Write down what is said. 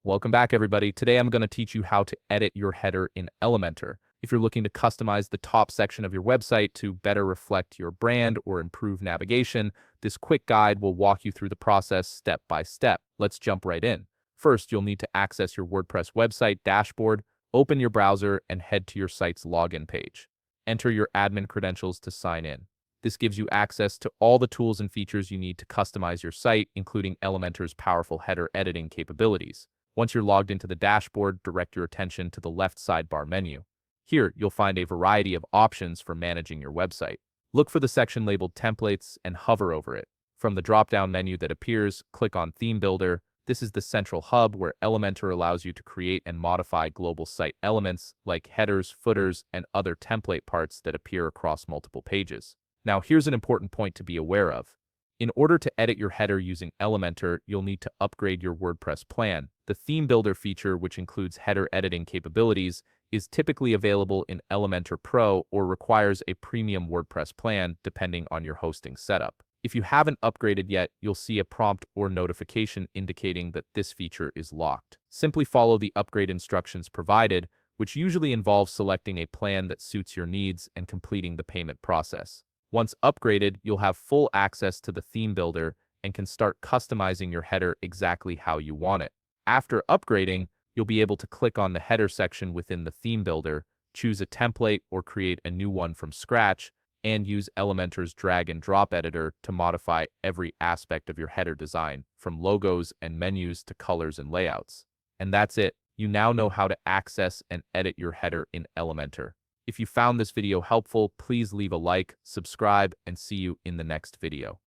Welcome back, everybody. Today I'm going to teach you how to edit your header in Elementor. If you're looking to customize the top section of your website to better reflect your brand or improve navigation, this quick guide will walk you through the process step by step. Let's jump right in. First, you'll need to access your WordPress website dashboard, open your browser, and head to your site's login page. Enter your admin credentials to sign in. This gives you access to all the tools and features you need to customize your site, including Elementor's powerful header editing capabilities. Once you're logged into the dashboard, direct your attention to the left sidebar menu. Here, you'll find a variety of options for managing your website. Look for the section labeled Templates and hover over it. From the drop-down menu that appears, click on Theme Builder. This is the central hub where Elementor allows you to create and modify global site elements like headers, footers, and other template parts that appear across multiple pages. Now, here's an important point to be aware of. In order to edit your header using Elementor, you'll need to upgrade your WordPress plan. The Theme Builder feature, which includes header editing capabilities, is typically available in Elementor Pro or requires a premium WordPress plan depending on your hosting setup. If you haven't upgraded yet, you'll see a prompt or notification indicating that this feature is locked. Simply follow the upgrade instructions provided, which usually involves selecting a plan that suits your needs and completing the payment process. Once upgraded, you'll have full access to the Theme Builder and can start customizing your header exactly how you want it. After upgrading, you'll be able to click on the header section within the Theme Builder, choose a template or create a new one from scratch, and use Elementor's drag and drop editor to modify every aspect of your header design, from logos and menus to colors and layouts. And that's it. You now know how to access and edit your header in Elementor. If you found this video helpful, please leave a like, subscribe, and see you in the next video.